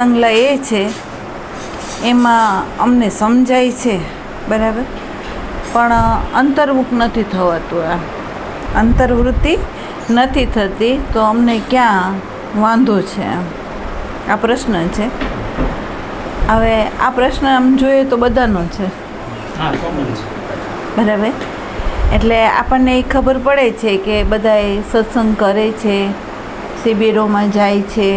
બાંગ્લા એ છે એમાં અમને સમજાય છે, બરાબર, પણ અંતર્મુખ નથી થવાતું. આ અંતર્વૃત્તિ નથી થતી, તો અમને ક્યાં વાંધો છે? આ પ્રશ્ન છે. હવે આ પ્રશ્ન આમ જોઈએ તો બધાનો છે, બરાબર. એટલે આપણને એ ખબર પડે છે કે બધાએ સત્સંગ કરે છે, શિબિરોમાં જાય છે,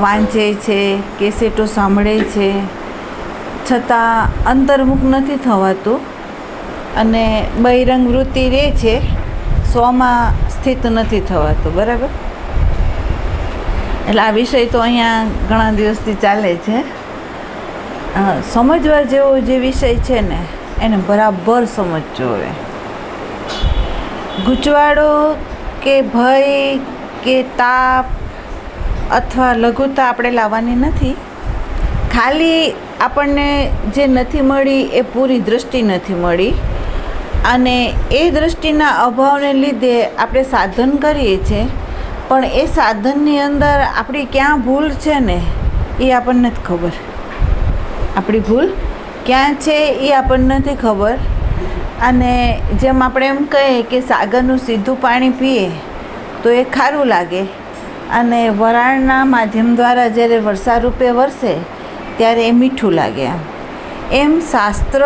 વાંચે છે, કેસેટો સાંભળે છે, છતાં અંતર્મુખ નથી થવાતું અને બહિરંગ વૃત્તિ રહે છે, સ્વમાં સ્થિત નથી થવાતું, બરાબર. એટલે આ વિષય તો અહીંયા ઘણા દિવસથી ચાલે છે. સમજવા જેવો જે વિષય છે ને એને બરાબર સમજવો હવે. ગૂંચવાડો કે ભય કે તાપ અથવા લઘુતા આપણે લાવવાની નથી. ખાલી આપણને જે નથી મળી એ પૂરી દૃષ્ટિ નથી મળી, અને એ દૃષ્ટિના અભાવને લીધે આપણે સાધન કરીએ છીએ, પણ એ સાધનની અંદર આપણી ક્યાં ભૂલ છે ને એ આપણને નથી ખબર. આપણી ભૂલ ક્યાં છે એ આપણને નથી ખબર. અને જેમ આપણે એમ કહીએ કે સાગરનું સીધું પાણી પીએ તો એ ખારું લાગે, અને વરાળના માધ્યમ દ્વારા જ્યારે વર્ષા રૂપે વરસે ત્યારે એ મીઠું લાગે. એમ શાસ્ત્ર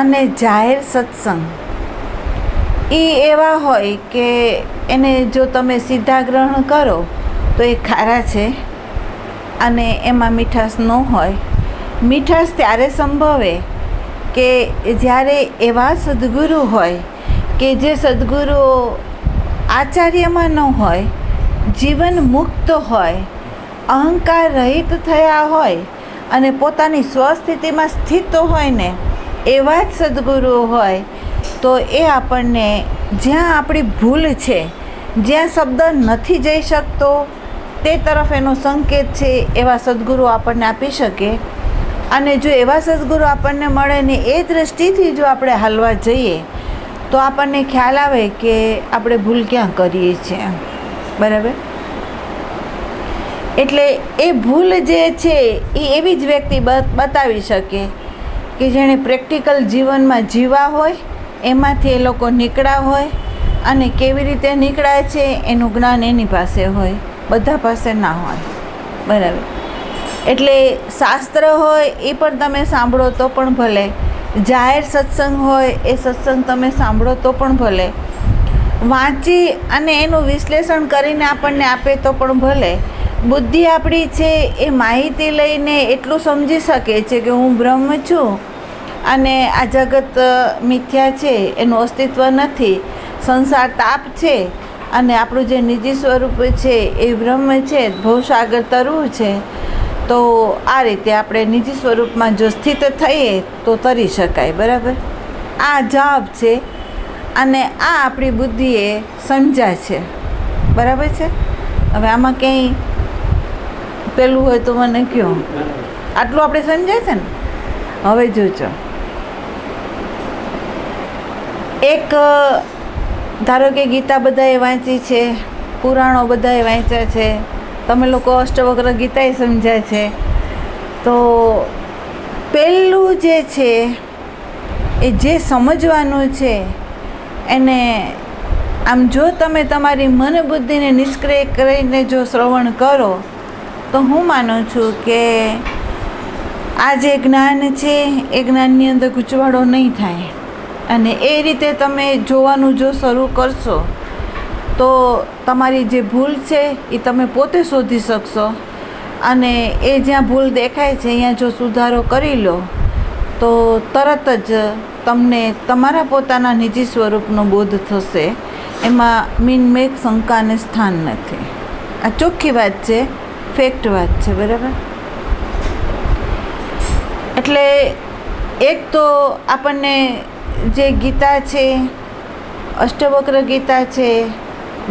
અને જાહેર સત્સંગ એ એવા હોય કે એને જો તમે સીધા ગ્રહણ કરો તો એ ખારા છે અને એમાં મીઠાશ ન હોય. મીઠાશ ત્યારે સંભવે કે જ્યારે એવા સદ્ગુરુ હોય કે જે સદ્ગુરુઓ આચાર્યમાં ન હોય, જીવન મુક્ત હોય, અહંકાર રહિત થયા હોય અને પોતાની સ્વસ્થિતિમાં સ્થિત હોય ને એવા જ સદ્ગુરુઓ હોય, તો એ આપણને જ્યાં આપણી ભૂલ છે, જ્યાં શબ્દ નથી જઈ શકતો તે તરફ એનો સંકેત છે, એવા સદ્ગુરુઓ આપણને આપી શકે. અને જો એવા સદ્ગુરુ આપણને મળે ને એ દૃષ્ટિથી જો આપણે હાલવા જઈએ તો આપણને ખ્યાલ આવે કે આપણે ભૂલ ક્યાં કરીએ છીએ, બરાબર. એટલે એ ભૂલ જે છે એ એવી જ વ્યક્તિ બતાવી શકે કે જેણે પ્રેક્ટિકલ જીવનમાં જીવા હોય, એમાંથી એ લોકો નીકળ્યા હોય, અને કેવી રીતે નીકળ્યા છે એનું જ્ઞાન એની પાસે હોય, બધા પાસે ના હોય, બરાબર. એટલે શાસ્ત્ર હોય એ પણ તમે સાંભળો તો પણ ભલે, જાહેર સત્સંગ હોય એ સત્સંગ તમે સાંભળો તો પણ ભલે, વાંચી અને એનું વિશ્લેષણ કરીને આપણને આપે તો પણ ભલે. બુદ્ધિ આપણી છે એ માહિતી લઈને એટલું સમજી શકે છે કે હું બ્રહ્મ છું અને આ જગત મિથ્યા છે, એનું અસ્તિત્વ નથી, સંસાર તાપ છે અને આપણું જે નિજી સ્વરૂપ છે એ બ્રહ્મ છે, ભવસાગર તરવું છે. તો આ રીતે આપણે નિજી સ્વરૂપમાં જો સ્થિત થઈએ તો તરી શકાય, બરાબર. આ જવાબ છે અને આ આપણી બુદ્ધિએ સમજાય છે, બરાબર છે. હવે આમાં કંઈ પેલું હોય તો મને કહો. આટલું આપણે સમજાય છે ને. હવે જોજો, એક ધારો કે ગીતા બધાએ વાંચી છે, પુરાણો બધાએ વાંચ્યા છે, તમે લોકો અષ્ટવક્ર ગીતાએ સમજાય છે, તો પહેલું જે છે એ જે સમજવાનું છે એને આમ જો તમે તમારી મન બુદ્ધિને નિષ્ક્રિય કરીને જો શ્રવણ કરો તો હું માનું છું કે આ જે જ્ઞાન છે એ જ્ઞાનની અંદર ગૂંચવાડો નહીં થાય. અને એ રીતે તમે જોવાનું જો શરૂ કરશો તો તમારી જે ભૂલ છે એ તમે પોતે શોધી શકશો, અને એ જ્યાં ભૂલ દેખાય છે અહીંયા જો સુધારો કરી લો તો તરત જ તમને તમારા પોતાના નિજી સ્વરૂપનો બોધ થશે. એમાં મીનમેક શંકાને સ્થાન નથી. આ ચોખ્ખી વાત છે, ફેક્ટ વાત છે, બરાબર. એટલે એક તો આપણને જે ગીતા છે, અષ્ટવક્ર ગીતા છે,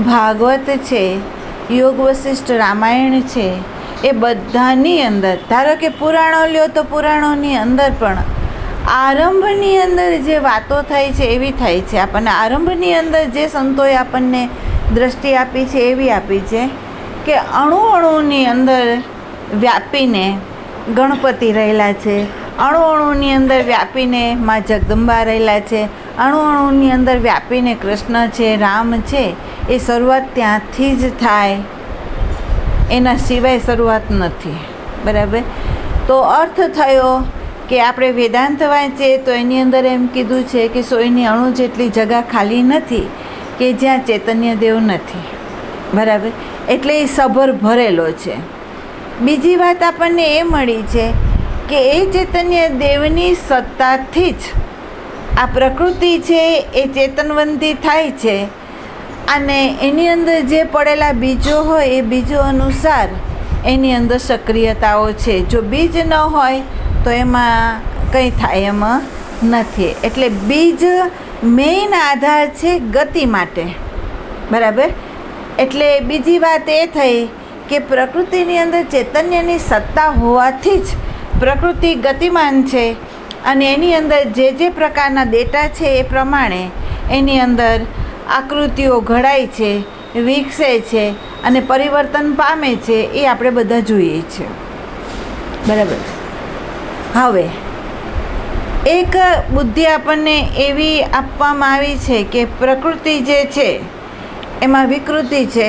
ભાગવત છે, યોગ વશિષ્ઠ રામાયણ છે, એ બધાની અંદર ધારો કે પુરાણો લ્યો તો પુરાણોની અંદર પણ આરંભની અંદર જે વાતો થાય છે એવી થાય છે. આપણને આરંભની અંદર જે સંતોએ આપણને દ્રષ્ટિ આપી છે એવી આપી છે કે અણુ અણુની અંદર વ્યાપીને ગણપતિ રહેલા છે, અણુ અણુની અંદર વ્યાપીને માં જગદંબા રહેલા છે, અણુ અણુની અંદર વ્યાપીને કૃષ્ણ છે, રામ છે. એ શરૂઆત ત્યાંથી જ થાય, એના સિવાય શરૂઆત નથી. બરાબર. તો અર્થ થયો કે આપણે વેદાંત વાંચીએ તો એની અંદર એમ કીધું છે કે 100ની અણુ જેટલી જગા ખાલી નથી કે જ્યાં ચૈતન્ય દેવ નથી. બરાબર. એટલે એ સભર ભરેલો છે. બીજી વાત આપણને એ મળી છે કે એ ચૈતન્ય દેવની સત્તાથી જ આ પ્રકૃતિ છે એ ચેતનવંતી થાય છે, અને એની અંદર જે પડેલા બીજો હોય એ બીજો અનુસાર એની અંદર સક્રિયતાઓ છે. જો બીજ ન હોય તો એમાં કંઈ થાય એમ નથી. એટલે બીજ મેઇન આધાર છે ગતિ માટે. બરાબર. એટલે બીજી વાત એ થઈ કે પ્રકૃતિની અંદર ચૈતન્યની સત્તા હોવાથી જ પ્રકૃતિ ગતિમાન છે, અને એની અંદર જે પ્રકારના ડેટા છે એ પ્રમાણે એની અંદર આકૃતિઓ ઘડાય છે, વિકસે છે અને પરિવર્તન પામે છે. એ આપણે બધા જોઈએ છીએ. બરાબર. હવે એક બુદ્ધિ આપણને એવી આપવામાં આવી છે કે પ્રકૃતિ જે છે એમાં વિકૃતિ છે,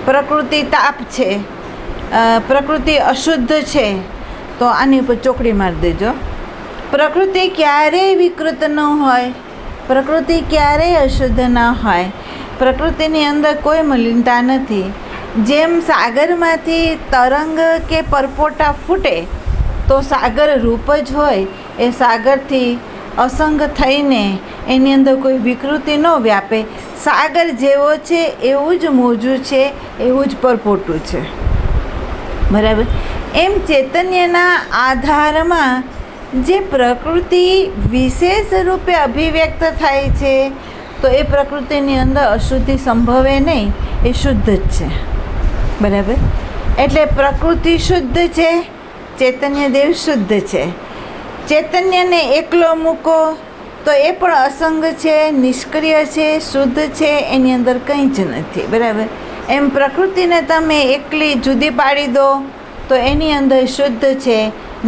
પ્રકૃતિ તાપ છે, પ્રકૃતિ અશુદ્ધ છે. તો આની ઉપર ચોકડી મારી દેજો. પ્રકૃતિ ક્યારેય વિકૃત ન હોય, પ્રકૃતિ ક્યારેય અશુદ્ધ ન હોય, પ્રકૃતિની અંદર કોઈ મલિનતા નથી. જેમ સાગરમાંથી તરંગ કે પરપોટા ફૂટે તો સાગર રૂપ જ હોય, એ સાગરથી અસંગ થઈને એની અંદર કોઈ વિકૃતિ ન વ્યાપે. સાગર જેવો છે એવું જ મોજું છે, એવું જ પરપોટું છે. બરાબર. એમ ચૈતન્યના આધારમાં જે પ્રકૃતિ વિશેષ રૂપે અભિવ્યક્ત થાય છે તો એ પ્રકૃતિની અંદર અશુદ્ધિ સંભવે નહીં, એ શુદ્ધ જ છે. બરાબર. એટલે પ્રકૃતિ શુદ્ધ છે, ચૈતન્ય દેવ શુદ્ધ છે. ચૈતન્યને એકલો મૂકો તો એ પણ અસંગ છે, નિષ્ક્રિય છે, શુદ્ધ છે, એની અંદર કંઈ જ નથી. બરાબર. એમ પ્રકૃતિને તમે એકલી જુદી પાડી દો તો એની અંદર શુદ્ધ છે,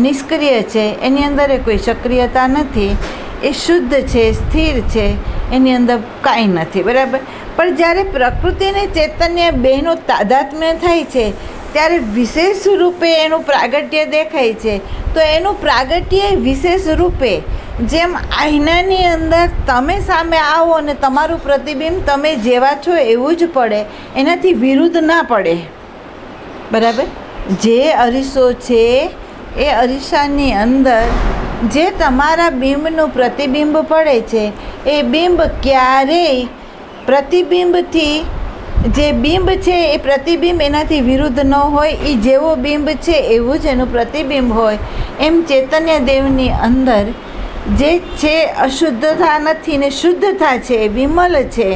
નિષ્ક્રિય છે, એની અંદર કોઈ સક્રિયતા નથી, એ શુદ્ધ છે, સ્થિર છે, એની અંદર કાંઈ નથી. બરાબર. પણ જ્યારે પ્રકૃતિ અને ચૈતન્ય બેનું તાદાત્મ્ય થાય છે ત્યારે વિશેષ રૂપે એનું પ્રાગટ્ય દેખાય છે. તો એનું પ્રાગટ્ય વિશેષ રૂપે, જેમ આઈનાની અંદર તમે સામે આવો અને તમારું પ્રતિબિંબ તમે જેવા છો એવું જ પડે, એનાથી વિરુદ્ધ ના પડે. બરાબર. જે અરીસો છે એ અરીસાની અંદર જે તમારા બિંબનું પ્રતિબિંબ પડે છે એ બિંબ ક્યારેય પ્રતિબિંબથી, જે બિંબ છે એ પ્રતિબિંબ એનાથી વિરુદ્ધ ન હોય, એ જેવો બિંબ છે એવું જ એનું પ્રતિબિંબ હોય. એમ ચૈતન્ય દેવની અંદર જે છે અશુદ્ધતા નથી ને શુદ્ધતા છે, વિમલ છે,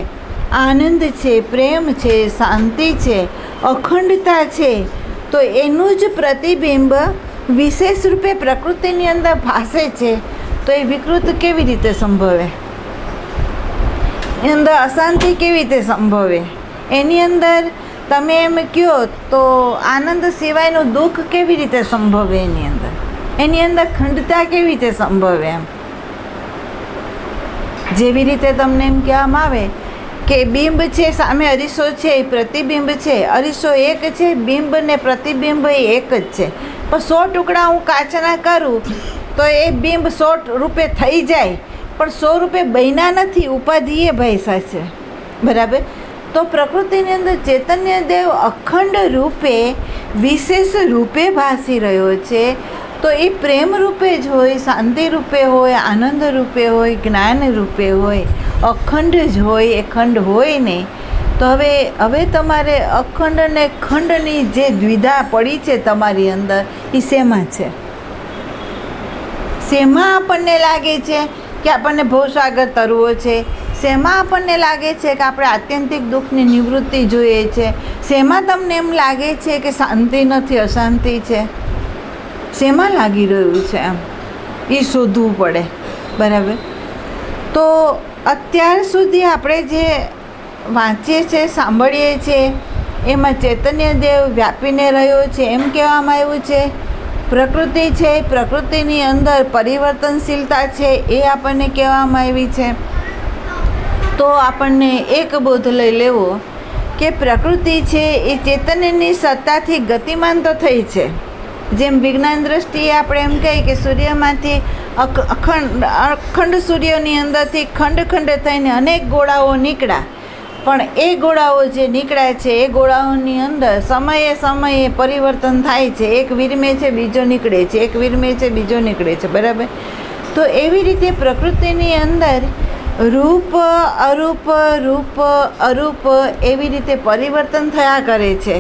આનંદ છે, પ્રેમ છે, શાંતિ છે, અખંડતા છે. તો એનું જ પ્રતિબિંબ વિશેષ રૂપે પ્રકૃતિની અંદર ભાસે છે. તો એ વિકૃત કેવી રીતે સંભવે? એની અંદર અશાંતિ કેવી રીતે સંભવે? એની અંદર તમે એમ કહો તો આનંદ સિવાયનું દુઃખ કેવી રીતે સંભવે? એની અંદર ખંડતા કેવી રીતે સંભવે? એમ જેવી રીતે તમને એમ કહેવામાં આવે કે બિંબ છે, સામે અરીસો છે, એ પ્રતિબિંબ છે. અરીસો એક છે, બિંબ ને પ્રતિબિંબ એ એક જ છે. પણ 100 ટુકડા હું કાચના કરું તો એ બિંબ 100 રૂપે થઈ જાય, પણ 100 રૂપે બન્યા નથી, ઉપાધિએ ભાઈસા છે. બરાબર. તો પ્રકૃતિની અંદર ચૈતન્ય દેવ અખંડ રૂપે વિશેષ રૂપે ભાસી રહ્યો છે. તો એ પ્રેમ રૂપે જ હોય, શાંતિ રૂપે હોય, આનંદ રૂપે હોય, જ્ઞાન રૂપે હોય, અખંડ જ હોય. એ ખંડ હોય નહીં તો હવે તમારે અખંડ અને ખંડની જે દ્વિધા પડી છે તમારી અંદર, એ શેમાં છે? શેમાં આપણને લાગે છે કે આપણને ભવસાગર તરવો છે? શેમાં આપણને લાગે છે કે આપણે આત્યંતિક દુઃખની નિવૃત્તિ જોઈએ છે? શેમાં તમને એમ લાગે છે કે શાંતિ નથી, અશાંતિ છે? શેમાં લાગી રહ્યું છે? એમ એ શોધવું પડે. બરાબર. તો અત્યાર સુધી આપણે જે વાંચીએ છીએ, સાંભળીએ છીએ, એમાં ચૈતન્ય દેવ વ્યાપીને રહ્યો છે એમ કહેવામાં આવ્યું છે. પ્રકૃતિ છે, પ્રકૃતિની અંદર પરિવર્તનશીલતા છે એ આપણને કહેવામાં આવી છે. તો આપણને એક બોધ લઈ લેવો કે પ્રકૃતિ છે એ ચૈતન્યની સત્તાથી ગતિમાન તો થઈ છે. જેમ વિજ્ઞાન દૃષ્ટિએ આપણે એમ કહીએ કે સૂર્યમાંથી અખંડ સૂર્યની અંદરથી ખંડ થઈને અનેક ગોળાઓ નીકળ્યા, પણ એ ગોળાઓ જે નીકળ્યા છે એ ગોળાઓની અંદર સમયે પરિવર્તન થાય છે. એક વિરમે છે, બીજો નીકળે છે, એક વિરમે છે, બીજો નીકળે છે, બરાબર. તો એવી રીતે પ્રકૃતિની અંદર રૂપ અરૂપ એવી રીતે પરિવર્તન થયા કરે છે.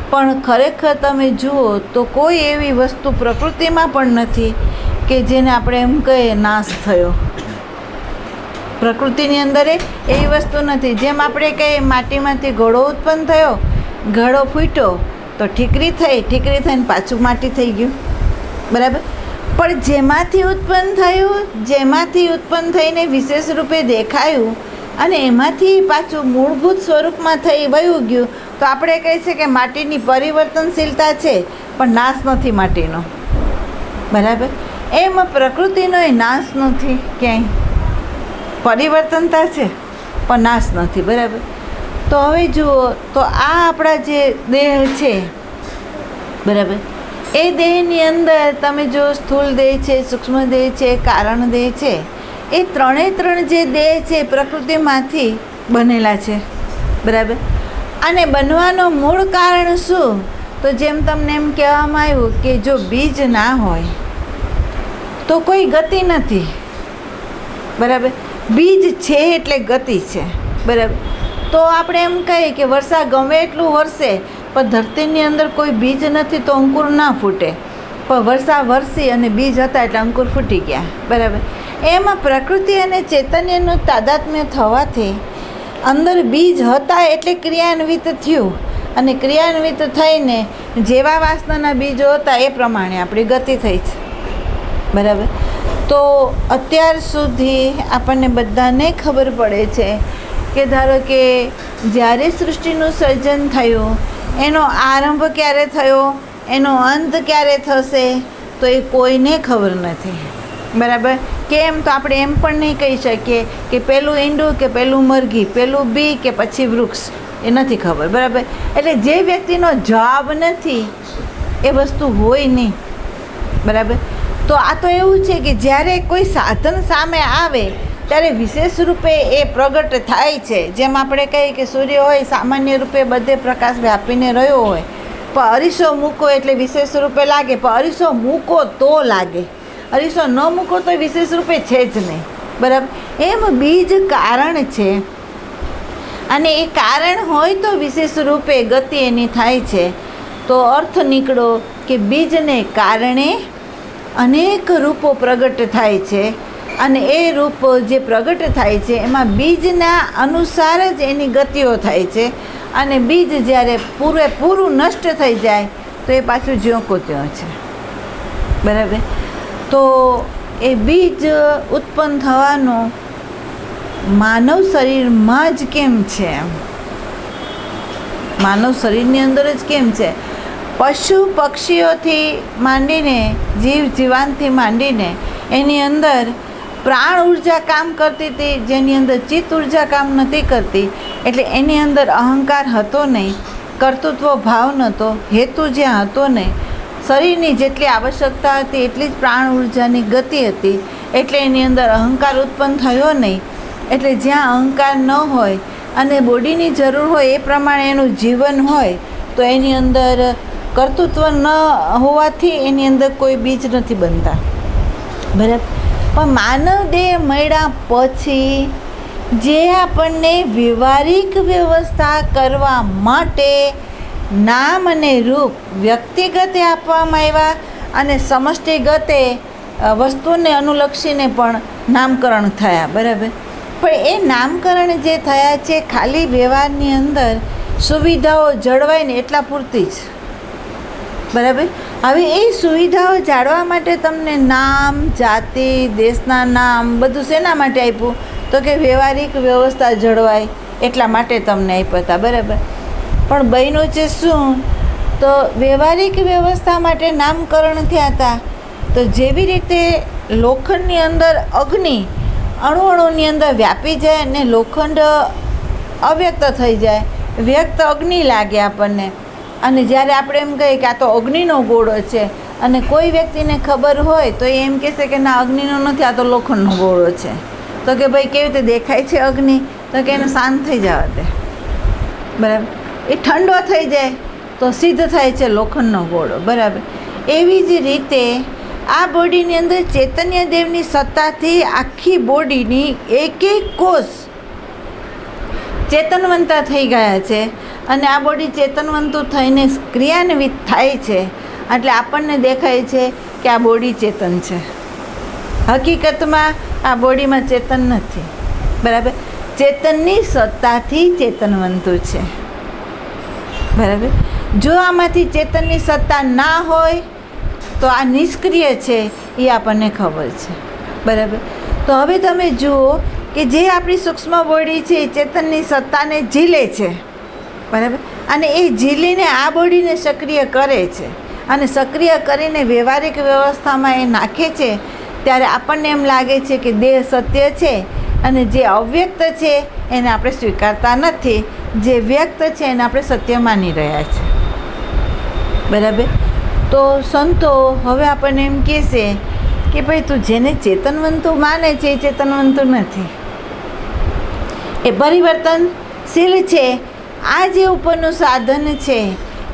પણ ખરેખર તમે જુઓ તો કોઈ એવી વસ્તુ પ્રકૃતિમાં પણ નથી કે જેને આપણે એમ કહીએ નાશ થયો. પ્રકૃતિની અંદર એવી વસ્તુ નથી. જેમ આપણે કહીએ માટીમાંથી ઘડો ઉત્પન્ન થયો, ઘડો ફૂટ્યો તો ઠીકરી થઈને પાછું માટી થઈ ગયું, બરાબર. પણ જેમાંથી ઉત્પન્ન થઈને વિશેષ રૂપે દેખાયું અને એમાંથી પાછું મૂળભૂત સ્વરૂપમાં થઈ વયું ગયું તો આપણે કહી શકીએ કે માટીની પરિવર્તનશીલતા છે પણ નાશ નથી માટીનો, બરાબર. એમ પ્રકૃતિનો નાશ નથી, ક્યાંય પરિવર્તનતા છે પણ નાશ નથી, બરાબર. તો હવે જુઓ તો આ આપણા જે દેહ છે, બરાબર, એ દેહની અંદર તમે જો સ્થૂળ દેહ છે, સૂક્ષ્મ દેહ છે, કારણ દેહ છે, એ ત્રણ જે દેહ છે પ્રકૃતિમાંથી બનેલા છે, બરાબર. અને બનવાનું મૂળ કારણ શું? તો જેમ તમને એમ કહેવામાં આવ્યું કે જો બીજ ના હોય તો કોઈ ગતિ નથી, બરાબર. બીજ છે એટલે ગતિ છે, બરાબર. તો આપણે એમ કહીએ કે વરસાદ ગમે એટલું વરસે પણ ધરતીની અંદર કોઈ બીજ નથી તો અંકુર ના ફૂટે, પણ વરસાદ વરસી અને બીજ હતા એટલે અંકુર ફૂટી ગયા, બરાબર. એમાં પ્રકૃતિ અને ચૈતન્યનું તાદાત્મ્ય થવાથી અંદર બીજ હતા એટલે ક્રિયાન્વિત થયું અને ક્રિયાન્વિત થઈને જેવા વાસનાના બીજો હતા એ પ્રમાણે આપણી ગતિ થઈ છે, બરાબર. તો અત્યાર સુધી આપણને બધાને ખબર પડે છે કે ધારો કે જ્યારે સૃષ્ટિનું સર્જન થયું એનો આરંભ ક્યારે થયો, એનો અંત ક્યારે થશે તો એ કોઈને ખબર નથી, બરાબર. કેમ? તો આપણે એમ પણ નહીં કહી શકીએ કે પહેલું ઈંડું કે પહેલું મરઘી, પહેલું બી કે પછી વૃક્ષ, એ નથી ખબર, બરાબર. એટલે જે વ્યક્તિનો જવાબ નથી એ વસ્તુ હોય નહીં, બરાબર. તો આ તો એવું છે કે જ્યારે કોઈ સાધન સામે આવે ત્યારે વિશેષ રૂપે એ પ્રગટ થાય છે. જેમ આપણે કહીએ કે સૂર્ય હોય સામાન્ય રૂપે બધે પ્રકાશ વ્યાપીને રહ્યો હોય, પણ અરીસો મૂકો એટલે વિશેષ રૂપે લાગે, પણ અરીસો મૂકો તો લાગે, અરીસો ન મૂકો તો વિશેષ રૂપે છે જ નહીં, બરાબર. એમ બીજ કારણ છે અને એ કારણ હોય તો વિશેષ રૂપે ગતિ એની થાય છે. તો અર્થ નીકળો કે બીજને કારણે અનેક રૂપો પ્રગટ થાય છે અને એ રૂપો જે પ્રગટ થાય છે એમાં બીજના અનુસાર જ એની ગતિઓ થાય છે અને બીજ જ્યારે પૂરેપૂરું નષ્ટ થઈ જાય તો એ પાછું જ્યો કો ત્યો છે, બરાબર. તો એ બીજ ઉત્પન્ન થવાનો માનવ શરીરમાં જ કેમ છે? માનવ શરીરની અંદર જ કેમ છે? પશુ પક્ષીઓથી માંડીને જીવાંતથી માંડીને એની અંદર પ્રાણ ઉર્જા કામ કરતી હતી, જેની અંદર ચિત્ત ઉર્જા કામ નથી કરતી, એટલે એની અંદર અહંકાર હતો નહીં, કર્તૃત્વ ભાવ નહોતો, હેતુ જ્યાં હતો નહીં, શરીરની જેટલી આવશ્યકતા હતી એટલી જ પ્રાણ ઉર્જાની ગતિ હતી, એટલે એની અંદર અહંકાર ઉત્પન્ન થયો નહીં. એટલે જ્યાં અહંકાર ન હોય અને બોડીની જરૂર હોય એ પ્રમાણે એનું જીવન હોય તો એની અંદર કર્તૃત્વ ન હોવાથી એની અંદર કોઈ બીજ નથી બનતા, બરાબર. પણ માનવ દેહ મળ્યા પછી જે આપણને વ્યવહારિક વ્યવસ્થા કરવા માટે નામ અને રૂપ વ્યક્તિગતે આપવામાં આવ્યા અને સમષ્ટિગતે વસ્તુને અનુલક્ષીને પણ નામકરણ થયા, બરાબર. પણ એ નામકરણ જે થયા છે ખાલી વ્યવહારની અંદર સુવિધાઓ જળવાય ને એટલા પૂરતી જ, બરાબર. હવે એ સુવિધાઓ જાળવા માટે તમને નામ, જાતિ, દેશના નામ બધું શેના માટે આપ્યું? તો કે વ્યવહારિક વ્યવસ્થા જળવાય એટલા માટે તમને આપ્યા હતા, બરાબર. પણ બન્યું છે શું, તો વ્યવહારિક વ્યવસ્થા માટે નામકરણ થયા હતા. તો જેવી રીતે લોખંડની અંદર અગ્નિ અણુની અંદર વ્યાપી જાય અને લોખંડ અવ્યક્ત થઈ જાય, વ્યક્ત અગ્નિ લાગે આપણને. અને જ્યારે આપણે એમ કહીએ કે આ તો અગ્નિનો ગોળો છે અને કોઈ વ્યક્તિને ખબર હોય તો એ એમ કહેશે કે ના અગ્નિનો નથી, આ તો લોખંડનો ગોળો છે. તો કે ભાઈ કેવી રીતે દેખાય છે અગ્નિ, તો કે એને શાંત થઈ જવા દે, બરાબર. એ ઠંડો થઈ જાય તો સિદ્ધ થાય છે લોખંડનો ગોળો, બરાબર. એવી જ રીતે આ બોડીની અંદર ચૈતન્ય દેવની સત્તાથી આખી બોડીની એક એક કોષ ચેતનવંતા થઈ ગયા છે અને આ બોડી ચેતનવંતું થઈને ક્રિયાન્વિત થાય છે. એટલે આપણને દેખાય છે કે આ બોડી ચેતન છે. હકીકતમાં આ બોડીમાં ચેતન નથી, બરાબર. ચેતનની સત્તાથી ચેતનવંતું છે, બરાબર. જો આમાંથી ચેતનની સત્તા ના હોય તો આ નિષ્ક્રિય છે, એ આપણને ખબર છે, બરાબર. તો હવે તમે જુઓ કે જે આપણી સૂક્ષ્મ બોડી છે એ ચેતનની સત્તાને ઝીલે છે, બરાબર. અને એ ઝીલીને આ બોડીને સક્રિય કરે છે અને સક્રિય કરીને વ્યવહારિક વ્યવસ્થામાં એ નાખે છે. ત્યારે આપણને એમ લાગે છે કે દેહ સત્ય છે અને જે અવ્યક્ત છે એને આપણે સ્વીકારતા નથી, જે વ્યક્ત છે એને આપણે સત્ય માની રહ્યા છીએ, બરાબર. તો સંતો હવે આપણને એમ કહેશે કે ભાઈ તું જેને ચેતનવંતું માને છે એ ચેતનવંતું નથી, એ પરિવર્તનશીલ છે. આ જે ઉપરનું સાધન છે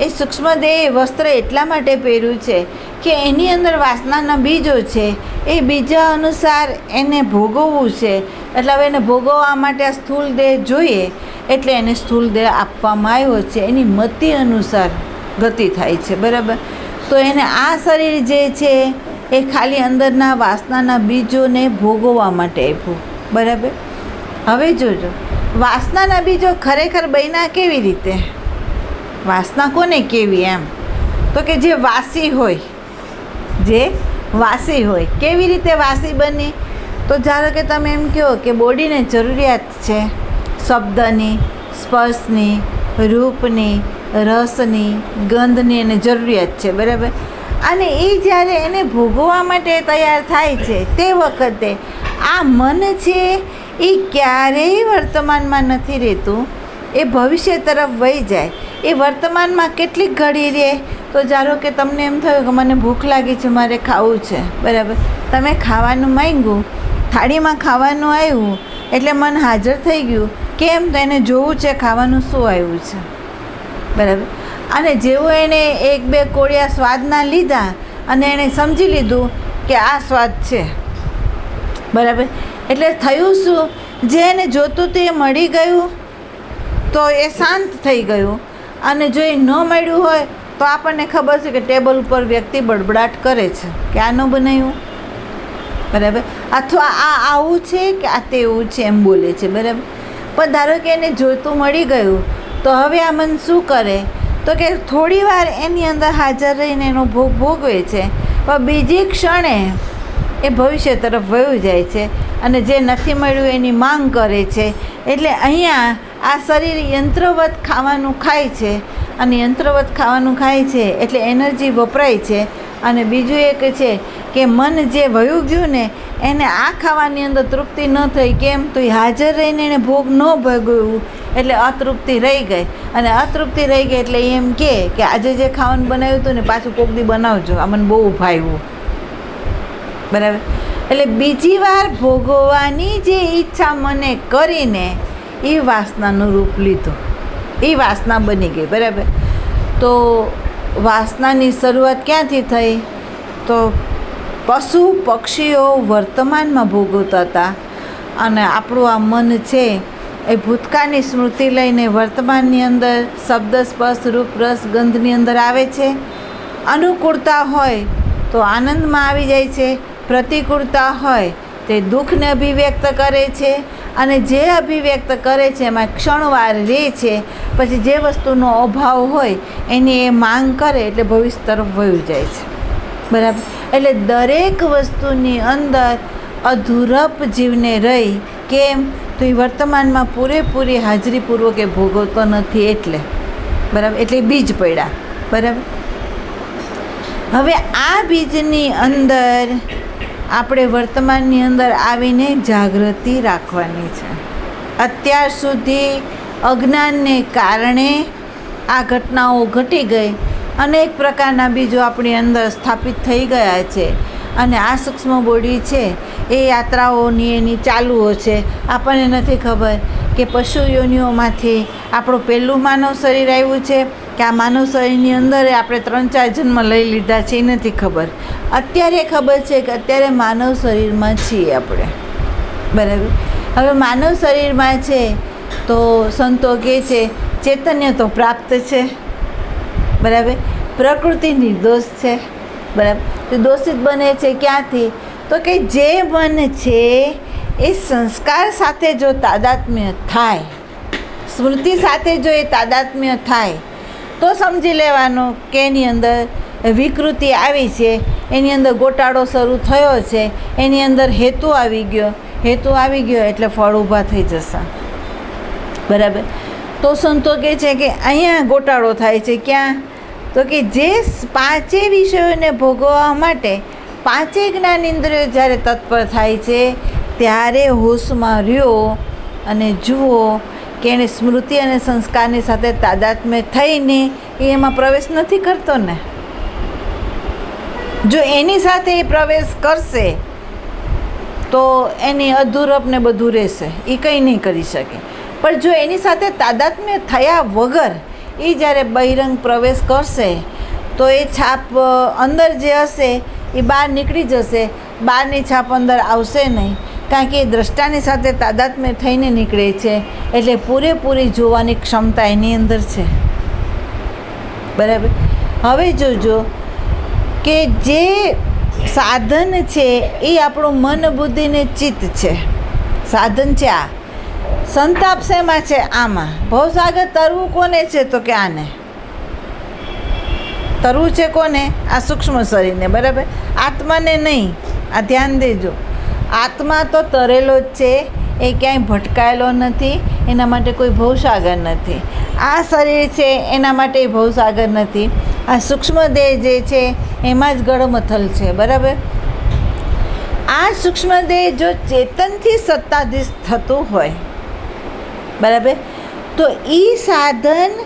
એ સૂક્ષ્મદેહ વસ્ત્ર એટલા માટે પહેર્યું છે કે એની અંદર વાસનાના બીજો છે, એ બીજા અનુસાર એને ભોગવવું છે. એટલે હવે એને ભોગવવા માટે આ સ્થૂળ દેહ જોઈએ, એટલે એને સ્થૂળ દેહ આપવામાં આવ્યો છે. એની મતિ અનુસાર ગતિ થાય છે, બરાબર. તો એને આ શરીર જે છે એ ખાલી અંદરના વાસનાના બીજોને ભોગવવા માટે આપ્યું, બરાબર. હવે જોજો, વાસનાના બીજો ખરેખર બન્યા કેવી રીતે? વાસના કોને કેવી એમ, તો કે જે વાસી હોય, જે વાસી હોય. કેવી રીતે વાસી બની? તો ધારો કે તમે એમ કહો કે બોડીને જરૂરિયાત છે શબ્દની, સ્પર્શની, રૂપની, રસની, ગંધની એને જરૂરિયાત છે, બરાબર. અને એ જ્યારે એને ભોગવવા માટે તૈયાર થાય છે તે વખતે આ મન છે એ ક્યારેય વર્તમાનમાં નથી રહેતું, એ ભવિષ્ય તરફ વહી જાય. એ વર્તમાનમાં કેટલીક ઘડી રહે, તો ધારો કે તમને એમ થયું કે મને ભૂખ લાગી છે, મારે ખાવું છે, બરાબર. તમે ખાવાનું માંગ્યું, થાળીમાં ખાવાનું આવ્યું એટલે મન હાજર થઈ ગયું. કેમ? તો એને જોવું છે ખાવાનું શું આવ્યું છે, બરાબર. અને જેવો એને એક બે કોળિયા સ્વાદના લીધા અને એણે સમજી લીધું કે આ સ્વાદ છે, બરાબર. એટલે થયું શું? જે એને જોતું તે મળી ગયું તો એ શાંત થઈ ગયું. અને જો એ ન મળ્યું હોય તો આપણને ખબર છે કે ટેબલ ઉપર વ્યક્તિ બડબડાટ કરે છે કે આ ન બનાવ્યું, બરાબર. અથવા આ આવું છે કે આ તેવું છે એમ બોલે છે, બરાબર. પણ ધારો કે એને જોતું મળી ગયું તો હવે આ મન શું કરે? તો કે થોડી વાર એની અંદર હાજર રહીને એનો ભોગ ભોગવે છે, પણ બીજી ક્ષણે એ ભવિષ્ય તરફ વયું જાય છે અને જે નથી મળ્યું એની માંગ કરે છે. એટલે અહીંયા આ શરીર યંત્રવત ખાવાનું ખાય છે અને યંત્રવત ખાવાનું ખાય છે એટલે એનર્જી વપરાય છે. અને બીજું એક છે કે મન જે વયું ગયું ને એને આ ખાવાની અંદર તૃપ્તિ ન થઈ. કેમ? તો એ હાજર રહીને એને ભોગ ન ભોગવ્યું એટલે અતૃપ્તિ રહી ગઈ. અને અતૃપ્તિ રહી ગઈ એટલે એમ કે આજે જે ખાવાનું બનાવ્યું હતું ને પાછું કોક દી બનાવજો, આ મને બહુ ભાવ્યું, બરાબર. એટલે બીજી વાર ભોગવવાની જે ઈચ્છા મને કરીને એ વાસનાનું રૂપ લીધું, એ વાસના બની ગઈ, બરાબર. તો વાસનાની શરૂઆત ક્યાંથી થઈ? તો પશુ પક્ષીઓ વર્તમાનમાં ભોગવતા હતા અને આપણું આ મન છે એ ભૂતકાળની સ્મૃતિ લઈને વર્તમાનની અંદર શબ્દ, સ્પર્શ, રૂપ, રસ, ગંધની અંદર આવે છે. અનુકૂળતા હોય તો આનંદમાં આવી જાય છે, પ્રતિકૂળતા હોય તે દુઃખને અભિવ્યક્ત કરે છે અને જે અભિવ્યક્ત કરે છે એમાં ક્ષણવાર રહે છે. પછી જે વસ્તુનો અભાવ હોય એની એ માંગ કરે એટલે ભવિષ્ય તરફ વયું જાય છે, બરાબર. એટલે દરેક વસ્તુની અંદર અધૂરપ જીવને રહી. કેમ? તો એ વર્તમાનમાં પૂરેપૂરી હાજરીપૂર્વક એ ભોગવતો નથી એટલે, બરાબર, એટલે બીજ પડ્યા. બરાબર, હવે આ બીજની અંદર આપણે વર્તમાનની અંદર આવીને જાગૃતિ રાખવાની છે. અત્યાર સુધી અજ્ઞાનને કારણે આ ઘટનાઓ ઘટી ગઈ, અનેક પ્રકારના બીજો આપણી અંદર સ્થાપિત થઈ ગયા છે, અને આ સૂક્ષ્મ બોડી છે એ યાત્રાઓની એની ચાલુઓ છે. આપણને નથી ખબર કે પશુ યોનિઓમાંથી આપણું પહેલું માનવ શરીર આવ્યું છે કે આ માનવ શરીરની અંદર આપણે 3-4 જન્મ લઈ લીધા છે, એ નથી ખબર. અત્યારે ખબર છે કે અત્યારે માનવ શરીરમાં છીએ આપણે. બરાબર, હવે માનવ શરીરમાં છે તો સંતો કહે છે ચૈતન્ય તો પ્રાપ્ત છે. બરાબર, પ્રકૃતિ નિર્દોષ છે. બરાબર, તો દોષિત બને છે ક્યાંથી? તો કે જે મન છે એ સંસ્કાર સાથે જો તાદાત્મ્ય થાય, સ્મૃતિ સાથે જો એ તાદાત્મ્ય થાય, તો સમજી લેવાનું કે એની અંદર વિકૃતિ આવી છે, એની અંદર ગોટાળો શરૂ થયો છે, એની અંદર હેતુ આવી ગયો. હેતુ આવી ગયો એટલે ફળ ઊભા થઈ જશે. બરાબર, તો સંતો કહે છે કે અહીંયા ગોટાળો થાય છે. ક્યાં? તો કે જે 5 વિષયોને ભોગવવા માટે 5 જ્ઞાન ઇન્દ્રિયો જ્યારે તત્પર થાય છે, ત્યારે હોશમાં રહ્યો અને જુઓ કે એને સ્મૃતિ અને સંસ્કારની સાથે તાદાત્મ્ય થઈને એમાં પ્રવેશ નથી કરતો ને. જો એની સાથે એ પ્રવેશ કરશે તો એની અધૂરપ ને બધું રહેશે, એ કંઈ નહીં કરી શકે. પણ જો એની સાથે તાદાત્મ્ય થયા વગર એ જ્યારે બહિરંગ પ્રવેશ કરશે તો એ છાપ અંદર જે હશે એ બહાર નીકળી જશે. બહારની છાપ અંદર આવશે નહીં, કારણ કે એ દ્રષ્ટાની સાથે તાદાત્મ્ય થઈને નીકળે છે, એટલે પૂરેપૂરી જોવાની ક્ષમતા એની અંદર છે. બરાબર, હવે જોજો કે જે સાધન છે એ આપણું મન, બુદ્ધિ ને ચિત્ત છે. સાધન છે આ. સંતાપ શેમાં છે? આમાં. ભવસાગર તરવું કોને છે? તો કે આને તરવું છે. કોને? આ સૂક્ષ્મ શરીરને. બરાબર, આત્માને નહીં. આ ધ્યાન દેજો, આત્મા તો તરેલો જ છે, એ ક્યાંય ભટકાયેલો નથી, એના માટે કોઈ ભવસાગર નથી. આ શરીર છે એના માટે ભવસાગર નથી. આ સૂક્ષ્મ દેહ જે છે એમાં જ ગળમથલ છે. બરાબર, આ સૂક્ષ્મ દેહ જો ચેતનથી સત્તાધીશ થતું હોય, બરાબર, તો એ સાધન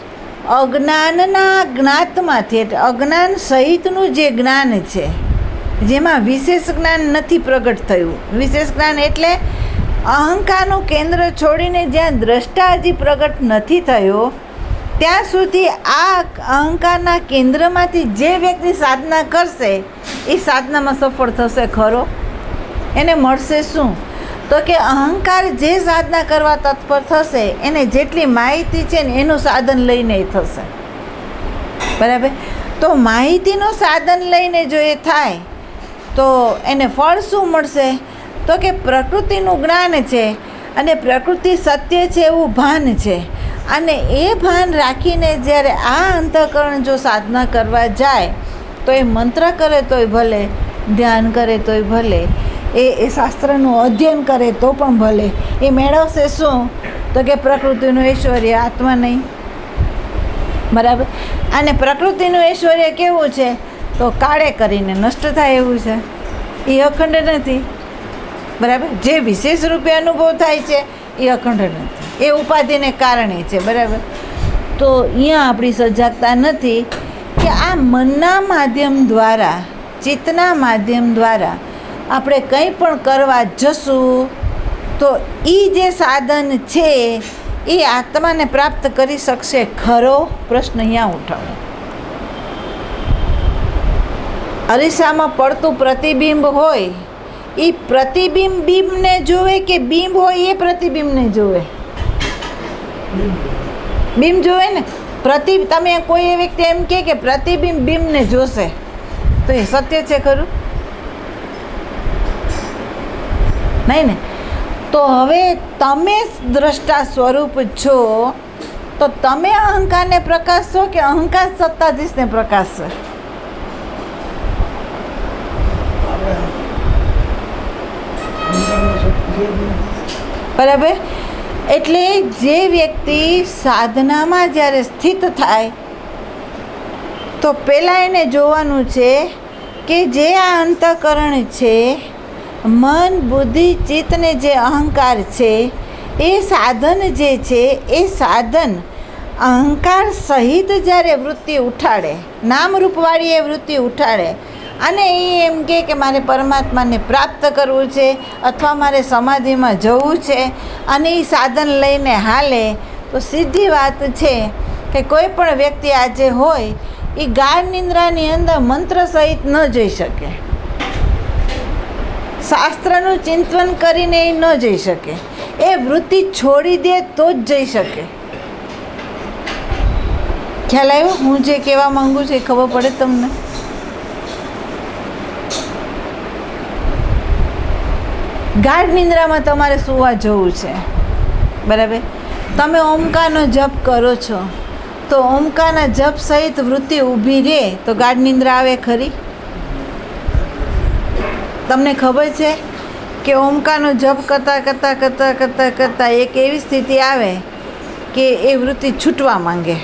અજ્ઞાનના જ્ઞાતમાંથી, એટલે અજ્ઞાન સહિતનું જે જ્ઞાન છે, જેમાં વિશેષ જ્ઞાન નથી પ્રગટ થયું. વિશેષ જ્ઞાન એટલે અહંકારનું કેન્દ્ર છોડીને જ્યાં દ્રષ્ટા હજી પ્રગટ નથી થયો, ત્યાં સુધી આ અહંકારના કેન્દ્રમાંથી જે વ્યક્તિ સાધના કરશે એ સાધનામાં સફળ થશે ખરો? એને મળશે શું? તો કે અહંકાર જે સાધના કરવા તત્પર થશે એને જેટલી માહિતી છે ને એનું સાધન લઈને થશે. બરાબર, તો માહિતીનું સાધન લઈને જો એ થાય તો એને ફળ શું મળશે? તો કે પ્રકૃતિનું જ્ઞાન છે, અને પ્રકૃતિ સત્ય છે એવું ભાન છે, અને એ ભાન રાખીને જ્યારે આ અંતઃકરણ જો સાધના કરવા જાય તો એ મંત્ર કરે તોય ભલે, ધ્યાન કરે તોય ભલે, એ શાસ્ત્રનું અધ્યયન કરે તો પણ ભલે, એ મેળવશે શું? તો કે પ્રકૃતિનું ઐશ્વર્ય, આત્મા નહીં. બરાબર, અને પ્રકૃતિનું ઐશ્વર્ય કેવું છે? તો કાળે કરીને નષ્ટ થાય એવું છે, એ અખંડ નથી. બરાબર, જે વિશેષ રૂપે અનુભવ થાય છે એ અખંડ નથી, એ ઉપાધિને કારણે છે. બરાબર, તો અહીંયા આપણી સજાગતા નથી કે આ મનના માધ્યમ દ્વારા, ચિત્તના માધ્યમ દ્વારા આપણે કંઈ પણ કરવા જશું તો એ જે સાધન છે એ આત્માને પ્રાપ્ત કરી શકશે ખરો? પ્રશ્ન અહીંયા ઉઠાવો. અરીસામાં પડતું પ્રતિબિંબ હોય, એ પ્રતિબિંબ બિંબને જોવે કે બિંબ હોય એ પ્રતિબિંબને જોવે? બિંબ જોવે ને. તમે કોઈ વ્યક્તિ એમ કે પ્રતિબિંબ બિંબને જોશે તો એ સત્ય છે ખરું? નહીં ને. તો હવે તમે દ્રષ્ટા સ્વરૂપ છો, તો તમે અહંકારને પ્રકાશશો કે અહંકાર સત્તાધીશને પ્રકાશશે? બરાબર, એટલે જે વ્યક્તિ સાધનામાં જ્યારે સ્થિત થાય તો પહેલાં એને જોવાનું છે કે જે આ અંતઃકરણ છે, મન, બુદ્ધિ, ચિત્તને જે અહંકાર છે, એ સાધન જે છે એ સાધન અહંકાર સહિત જ્યારે વૃત્તિ ઉઠાડે, નામરૂપવાળી એ વૃત્તિ ઉઠાડે અને એ એમ કે મારે પરમાત્માને પ્રાપ્ત કરવું છે અથવા મારે સમાધિમાં જવું છે અને એ સાધન લઈને હાલે, તો સીધી વાત છે કે કોઈ પણ વ્યક્તિ આજે હોય એ ગાઢ નિંદ્રાની અંદર મંત્ર સહિત ન જઈ શકે, શાસ્ત્રનું ચિંતન કરીને એ ન જઈ શકે, એ વૃત્તિ છોડી દે તો જ જઈ શકે. ખ્યાલ આવ્યો હું જે કહેવા માંગુ છું? એ ખબર પડે તમને? ગાઢ નિંદ્રામાં તમારે સૂવા જવું છે, બરાબર? તમે ઓમકારનો જપ કરો છો તો ઓમકારના જપ સહિત વૃત્તિ ઊભી રહે તો ગાઢ નિંદ્રા આવે ખરી? તમને ખબર છે કે ઓમકારનો જપ કરતાં એક એવી સ્થિતિ આવે કે એ વૃત્તિ છૂટવા માંગે,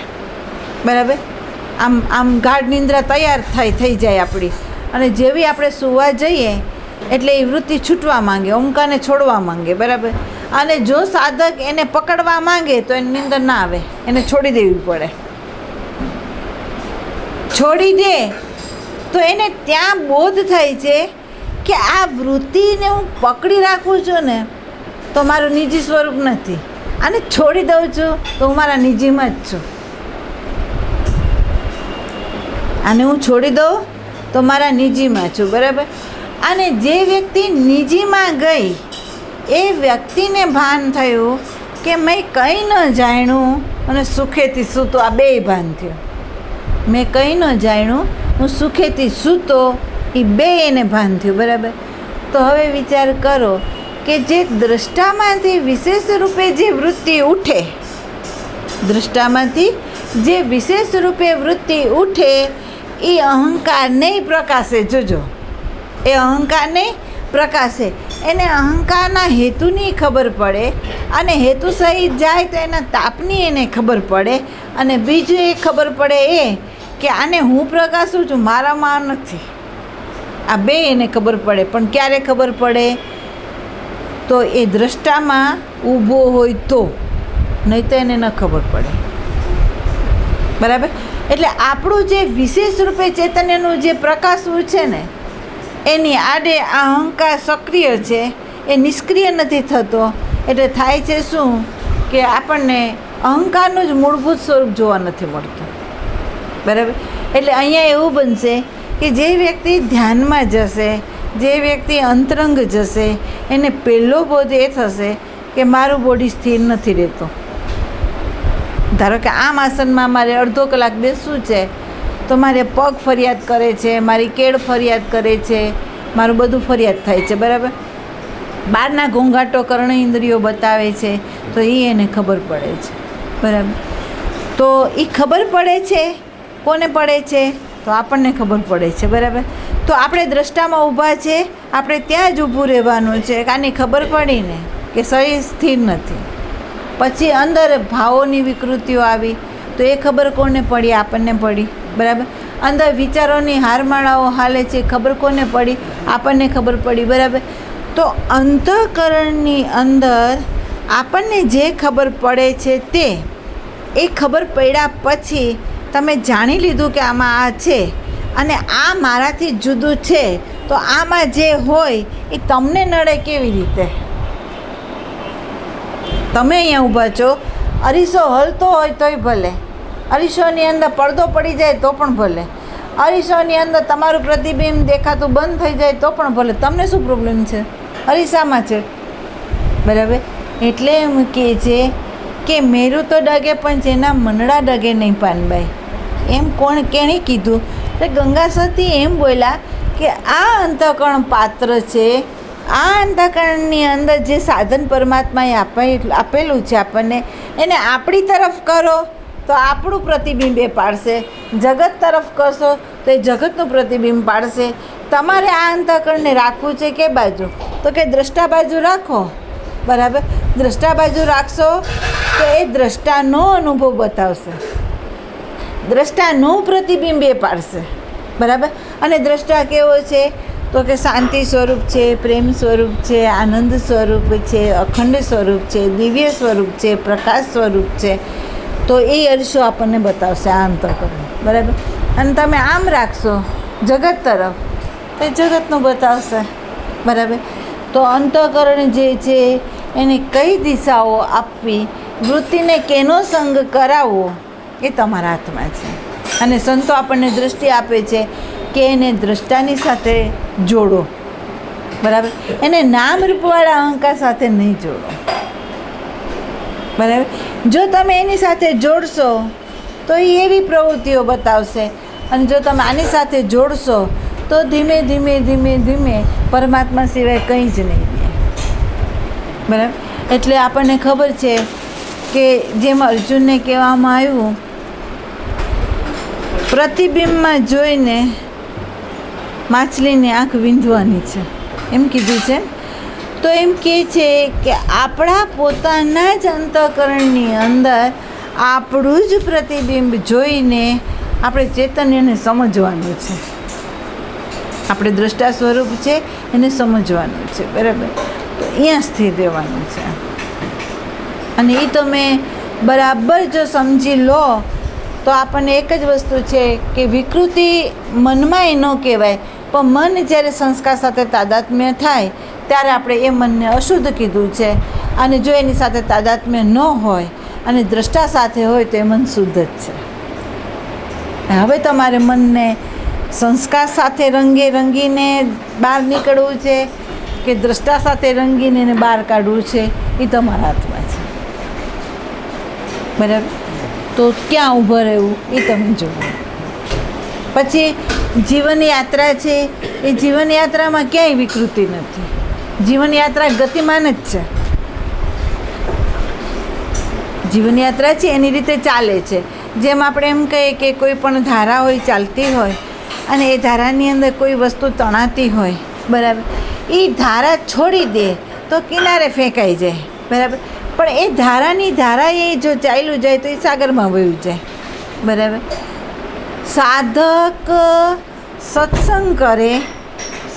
બરાબર? આમ ગાઢ નિંદ્રા તૈયાર થઈ જાય આપણી, અને જેવી આપણે સૂવા જઈએ એટલે એ વૃત્તિ છૂટવા માંગે, ઓમકારને છોડવા માંગે, બરાબર? અને જો સાધક એને પકડવા માંગે તો એને નિંદર ના આવે, એને છોડી દેવી પડે. છોડી દે તો એને ત્યાં બોધ થાય છે કે આ વૃત્તિને હું પકડી રાખું છું ને તો મારું નિજી સ્વરૂપ નથી, અને છોડી દઉં છું તો હું મારા નિજીમાં જ છું. આને હું છોડી દઉં તો મારા નિજીમાં છું, બરાબર? અને જે વ્યક્તિ નિજીમાં ગઈ એ વ્યક્તિને ભાન થયું કે મેં કંઈ ન જાણ્યું અને સુખેથી સૂતો, આ બેય ભાન થયું. મેં કંઈ ન જાણ્યું, હું સુખેથી સૂતો, એ બે એને ભાન થયું, બરાબર? તો હવે વિચાર કરો કે જે દ્રષ્ટામાંથી વિશેષ રૂપે જે વૃત્તિ ઉઠે, દ્રષ્ટામાંથી જે વિશેષ રૂપે વૃત્તિ ઉઠે એ અહંકારને પ્રકાશે. જોજો, એ અહંકારને પ્રકાશે, એને અહંકારના હેતુની ખબર પડે, અને હેતુ સહિત જાય તો એના તાપની એને ખબર પડે, અને બીજું એ ખબર પડે એ કે આને હું પ્રકાશું છું, મારામાં નથી. આ બે એને ખબર પડે. પણ ક્યારે ખબર પડે? તો એ દ્રષ્ટામાં ઊભો હોય તો, નહીં તો એને ન ખબર પડે, બરાબર? એટલે આપણું જે વિશેષ રૂપે ચૈતન્યનું જે પ્રકાશવું છે ને, એની આડે આ અહંકાર સક્રિય છે, એ નિષ્ક્રિય નથી થતો. એટલે થાય છે શું કે આપણને અહંકારનું જ મૂળભૂત સ્વરૂપ જોવા નથી મળતું, બરાબર? એટલે અહીંયા એવું બનશે કે જે વ્યક્તિ ધ્યાનમાં જશે, જે વ્યક્તિ અંતરંગ જશે, એને પહેલો બોધ એ થશે કે મારું બોડી સ્થિર નથી રહેતું. ધારો કે આમ આસનમાં મારે અડધો કલાક બેસવું છે તો મારે પગ ફરિયાદ કરે છે, મારી કેળ ફરિયાદ કરે છે, મારું બધું ફરિયાદ થાય છે, બરાબર? બહારના ઘોંઘાટો કર્ણ ઇન્દ્રિયો બતાવે છે તો એ એને ખબર પડે છે, બરાબર? તો એ ખબર પડે છે, કોને પડે છે? તો આપણને ખબર પડે છે, બરાબર? તો આપણે દ્રષ્ટામાં ઊભા છે, આપણે ત્યાં જ ઊભું રહેવાનું છે. આની ખબર પડીને કે શરીર સ્થિર નથી, પછી અંદર ભાવોની વિકૃતિઓ આવી તો એ ખબર કોને પડી? આપણને પડી, બરાબર? અંદર વિચારોની હારમાળાઓ હાલે છે, ખબર કોને પડી? આપણને ખબર પડી, બરાબર? તો અંતઃકરણની અંદર આપણને જે ખબર પડે છે તે, એ ખબર પડ્યા પછી તમે જાણી લીધું કે આમાં આ છે અને આ મારાથી જુદું છે, તો આમાં જે હોય એ તમને નડે કેવી રીતે? તમે અહીંયા ઊભા છો, અરીસો હલતો હોય તોય ભલે, અરીસોની અંદર પડદો પડી જાય તો પણ ભલે, અરીસોની અંદર તમારું પ્રતિબિંબ દેખાતું બંધ થઈ જાય તો પણ ભલે, તમને શું પ્રોબ્લેમ છે? અરીસામાં છે, બરાબર? એટલે એમ કહે છે કે મેરું તો ડગે પણ જેના મનડા ડગે નહીં પાનબાઈ. એમ કેણે કીધું? તો ગંગા સતી એમ બોલ્યા કે આ અંતઃકરણ પાત્ર છે, આ અંતઃકરણની અંદર જે સાધન પરમાત્માએ આપેલું છે આપણને, એને આપણી તરફ કરો તો આપણું પ્રતિબિંબ એ પાડશે, જગત તરફ કરશો તો એ જગતનું પ્રતિબિંબ પાડશે. તમારે આ અંતઃકરણને રાખવું છે કે બાજુ? તો કે દ્રષ્ટા બાજુ રાખો બરાબર. દ્રષ્ટા બાજુ રાખશો તો એ દ્રષ્ટાનો અનુભવ બતાવશે, દ્રષ્ટાનું પ્રતિબિંબ એ પાડશે, બરાબર. અને દ્રષ્ટા કેવો છે તો કે શાંતિ સ્વરૂપ છે, પ્રેમ સ્વરૂપ છે, આનંદ સ્વરૂપ છે, અખંડ સ્વરૂપ છે, દિવ્ય સ્વરૂપ છે, પ્રકાશ સ્વરૂપ છે. તો એ અરીસો આપણને બતાવશે આ અંતઃકરણ, બરાબર. અને તમે આમ રાખશો જગત તરફ તો એ જગતનું બતાવશે, બરાબર. તો અંતઃકરણ જે છે એને કઈ દિશાઓ આપવી, વૃત્તિને કેનો સંગ કરાવવો એ તમારા હાથમાં છે. અને સંતો આપણને દૃષ્ટિ આપે છે કે એને દ્રષ્ટાની સાથે જોડો, બરાબર. એને નામ રૂપવાળા અહંકાર સાથે નહીં જોડો, બરાબર. જો તમે એની સાથે જોડશો તો એ એવી પ્રવૃત્તિઓ બતાવશે, અને જો તમે આની સાથે જોડશો તો ધીમે ધીમે ધીમે ધીમે પરમાત્મા સિવાય કંઈ જ નહીં રહે, બરાબર. એટલે આપણને ખબર છે કે જેમ અર્જુનને કહેવામાં આવ્યું, પ્રતિબિંબમાં જોઈને માછલીની આંખ વીંધવાની છે એમ કીધું છે. તો એમ કહે છે કે આપણા પોતાના જ અંતઃકરણની અંદર આપણું જ પ્રતિબિંબ જોઈને આપણે ચૈતન્યને સમજવાનું છે, આપણે દ્રષ્ટા સ્વરૂપ છે એને સમજવાનું છે, બરાબર. તો અહીંયા સ્થિર રહેવાનું છે. અને એ તમે બરાબર જો સમજી લો તો આપણને એક જ વસ્તુ છે કે વિકૃતિ મનમાં ન કહેવાય, પણ મન જ્યારે સંસ્કાર સાથે તાદાત્મ્ય થાય ત્યારે આપણે એ મનને અશુદ્ધ કીધું છે. અને જો એની સાથે તાદાત્મ્ય ન હોય અને દ્રષ્ટા સાથે હોય તો એ મન શુદ્ધ જ છે. હવે તમારે મનને સંસ્કાર સાથે રંગીને બહાર નીકળવું છે કે દ્રષ્ટા સાથે રંગીને એને બહાર કાઢવું છે એ તમારા હાથમાં છે, બરાબર. તો ક્યાં ઊભું રહેવું એ તમે જુઓ. પછી જીવનયાત્રા છે, એ જીવનયાત્રામાં ક્યાંય વિકૃતિ નથી, જીવનયાત્રા ગતિમાન જ છે. જીવનયાત્રા છે એની રીતે ચાલે છે. જેમ આપણે એમ કહીએ કે કોઈ પણ ધારા હોય ચાલતી હોય અને એ ધારાની અંદર કોઈ વસ્તુ તણાતી હોય, બરાબર. એ ધારા છોડી દે તો કિનારે ફેંકાઈ જાય, બરાબર. પણ એ ધારા એ જો ચાલ્યું જાય તો એ સાગરમાં વયું જાય, બરાબર. સાધક સત્સંગ કરે,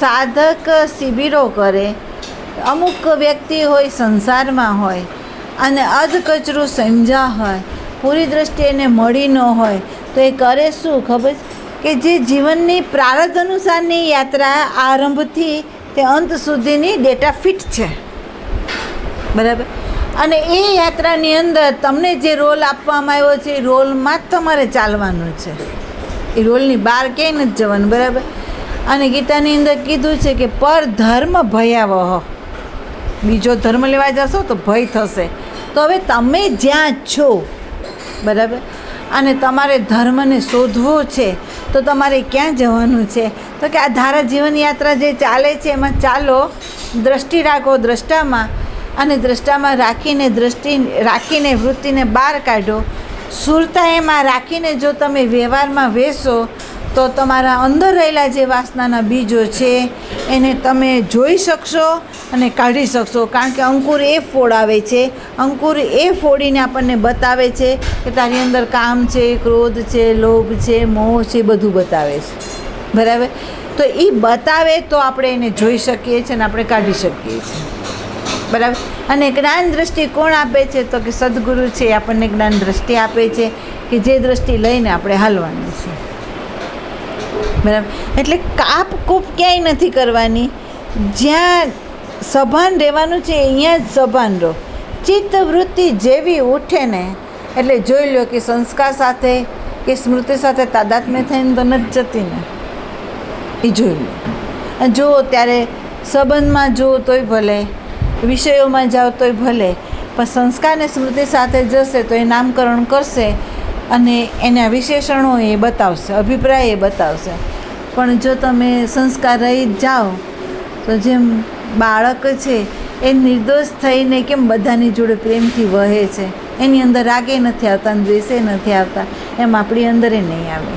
સાધક શિબિરો કરે, અમુક વ્યક્તિ હોય સંસારમાં હોય અને અધકચરું સમજ્યા હોય, પૂરી દ્રષ્ટિએ એને મળી ન હોય તો એ કરે શું ખબર કે જે જીવનની પ્રારબ્ધ અનુસારની યાત્રા આરંભથી તે અંત સુધીની ડેટા ફિટ છે, બરાબર. અને એ યાત્રાની અંદર તમને જે રોલ આપવામાં આવ્યો છે એ રોલમાં જ તમારે ચાલવાનું છે, એ રોલની બહાર ક્યાંય નથી જવાનું, બરાબર. અને ગીતાની અંદર કીધું છે કે પર ધર્મ ભયાવહ, બીજો ધર્મ લેવા જશો તો ભય થશે. તો હવે તમે જ્યાં છો, બરાબર, અને તમારે ધર્મને શોધવો છે તો તમારે ક્યાં જવાનું છે તો કે આ ધારા જીવનયાત્રા જે ચાલે છે એમાં ચાલો, દ્રષ્ટિ રાખો દ્રષ્ટામાં, અને દ્રષ્ટામાં રાખીને વૃત્તિને બહાર કાઢો. સુરતા એમાં રાખીને જો તમે વ્યવહારમાં વેસો તો તમારા અંદર રહેલા જે વાસનાના બીજો છે એને તમે જોઈ શકશો અને કાઢી શકશો. કારણ કે અંકુર એ ફોડાવે છે, અંકુર એ ફોડીને આપણને બતાવે છે કે તારી અંદર કામ છે, ક્રોધ છે, લોભ છે, મોહ છે, બધું બતાવે છે, બરાબર. તો એ બતાવે તો આપણે એને જોઈ શકીએ છીએ અને આપણે કાઢી શકીએ છીએ, બરાબર. અને જ્ઞાન દ્રષ્ટિ કોણ આપે છે તો કે સદગુરુ છે, એ આપણને જ્ઞાન દ્રષ્ટિ આપે છે કે જે દ્રષ્ટિ લઈને આપણે હાલવાનું છે, બરાબર. એટલે કાપ કૂપ ક્યાંય નથી કરવાની, જ્યાં સભાન રહેવાનું છે અહીંયા જ સભાન રહો. ચિત્તવૃત્તિ જેવી ઉઠે ને એટલે જોઈ લો કે સંસ્કાર સાથે કે સ્મૃતિ સાથે તાદાત્મ્ય થઈને તો નથી જતી ને, એ જોઈ લો. અને જુઓ ત્યારે સંબંધમાં જુઓ તોય ભલે, વિષયોમાં જાઓ તોય ભલે, પણ સંસ્કાર ને સ્મૃતિ સાથે જશે તો એ નામકરણ કરશે અને એના વિશેષણો એ બતાવશે, અભિપ્રાય એ બતાવશે. પણ જો તમે સંસ્કાર રહી જાઓ તો જેમ બાળક છે એ નિર્દોષ થઈને કેમ બધાની જોડે પ્રેમથી વહે છે, એની અંદર રાગે નથી આવતા અને દ્વેષે નથી આવતા, એમ આપણી અંદર એ નહીં આવે.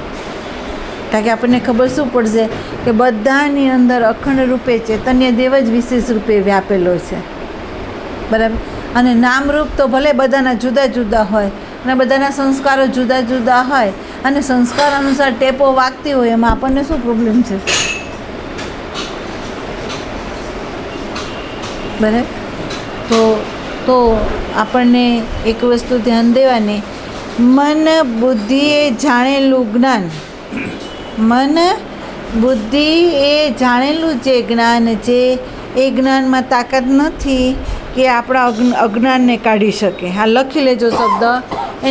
કારણ કે આપણને ખબર શું પડશે કે બધાની અંદર અખંડ રૂપે ચૈતન્ય દેવ જ વિશેષ રૂપે વ્યાપેલો છે, બરાબર. અને નામરૂપ તો ભલે બધાના જુદા જુદા હોય અને બધાના સંસ્કારો જુદા જુદા હોય અને સંસ્કાર અનુસાર ટેપો વાગતી હોય, એમાં આપણને શું પ્રોબ્લેમ છે? બરાબર. તો આપણને એક વસ્તુ ધ્યાન દેવાની, મન બુદ્ધિએ જાણેલું જ્ઞાન, મન બુદ્ધિ એ જાણેલું જે જ્ઞાન છે એ જ્ઞાનમાં તાકાત નથી કે આપણા અજ્ઞાનને કાઢી શકે. હા, લખી લેજો શબ્દ,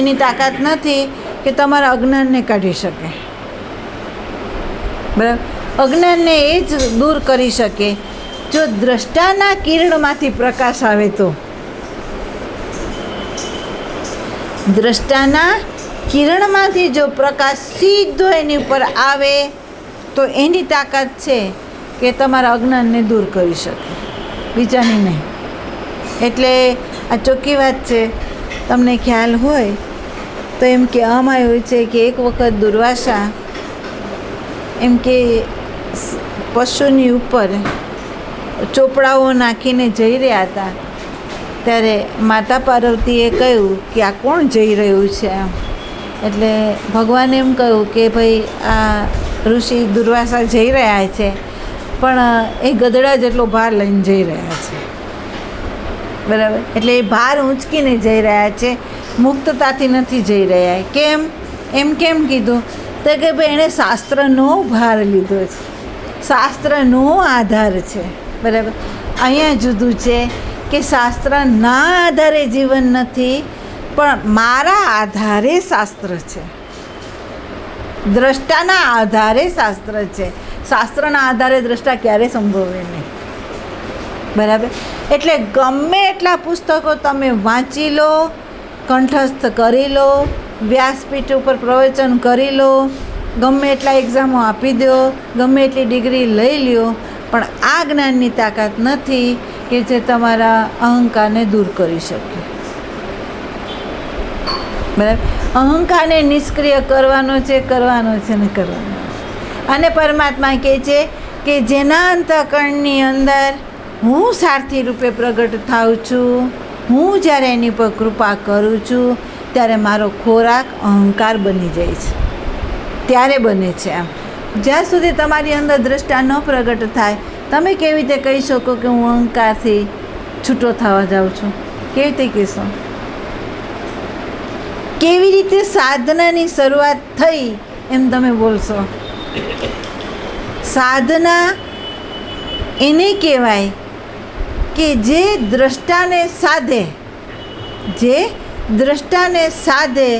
એની તાકાત નથી કે તમારા અજ્ઞાનને કાઢી શકે. બરાબર. અજ્ઞાનને એ જ દૂર કરી શકે જો દ્રષ્ટાના કિરણમાંથી પ્રકાશ આવે તો. દ્રષ્ટાના કિરણમાંથી જો પ્રકાશ સીધો એની ઉપર આવે તો એની તાકાત છે કે તમારા અજ્ઞાનને દૂર કરી શકે, બીજાની નહીં. એટલે આ ચોખ્ખી વાત છે. તમને ખ્યાલ હોય તો એમ કહેવામાં આવ્યું છે કે એક વખત દુર્વાસા એમ કે પશુની ઉપર ચોપડાઓ નાખીને જઈ રહ્યા હતા, ત્યારે માતા પાર્વતીએ કહ્યું કે આ કોણ જઈ રહ્યું છે એમ. એટલે ભગવાને એમ કહ્યું કે ભાઈ આ ઋષિ દુર્વાસા જઈ રહ્યા છે, પણ એ ગધેડા જેટલો ભાર લઈને જઈ રહ્યા છે. બરાબર. એટલે એ ભાર ઊંચકીને જઈ રહ્યા છે, મુક્તતાથી નથી જઈ રહ્યા. કેમ? એમ કેમ કીધું? તો કે ભાઈ એણે શાસ્ત્રનો ભાર લીધો છે, શાસ્ત્રનો આધાર છે. બરાબર. અહીંયા જુદું છે કે શાસ્ત્રના આધારે જીવન નથી, પણ મારા આધારે શાસ્ત્ર છે, દ્રષ્ટાના આધારે શાસ્ત્ર છે. શાસ્ત્રના આધારે દ્રષ્ટા ક્યારેય સંભવે નહીં. બરાબર. એટલે ગમે એટલા પુસ્તકો તમે વાંચી લો, કંઠસ્થ કરી લો, વ્યાસપીઠ ઉપર પ્રવચન કરી લો, ગમે એટલા એક્ઝામો આપી દો, ગમે એટલી ડિગ્રી લઈ લ્યો, પણ આ જ્ઞાનની તાકાત નથી કે જે તમારા અહંકારને દૂર કરી શકે. બરાબર. અહંકારને નિષ્ક્રિય કરવાનો છે ને કરવાનો. અને પરમાત્મા કહે છે કે જેના અંતઃકરણની અંદર હું સારથી રૂપે પ્રગટ થાઉં છું, હું જ્યારે એની પર કૃપા કરું છું ત્યારે મારો ખોરાક અહંકાર બની જાય છે, ત્યારે બને છે. આમ જ્યાં સુધી તમારી અંદર દ્રષ્ટા ન પ્રગટ થાય, તમે કેવી રીતે કહી શકો કે હું અહંકારથી છૂટો થવા જાઉં છું? કેવી રીતે કહેશો? કેવી રીતે સાધનાની શરૂઆત થઈ એમ તમે બોલશો? સાધના એને કહેવાય કે જે દ્રષ્ટાને સાધે, જે દ્રષ્ટાને સાધે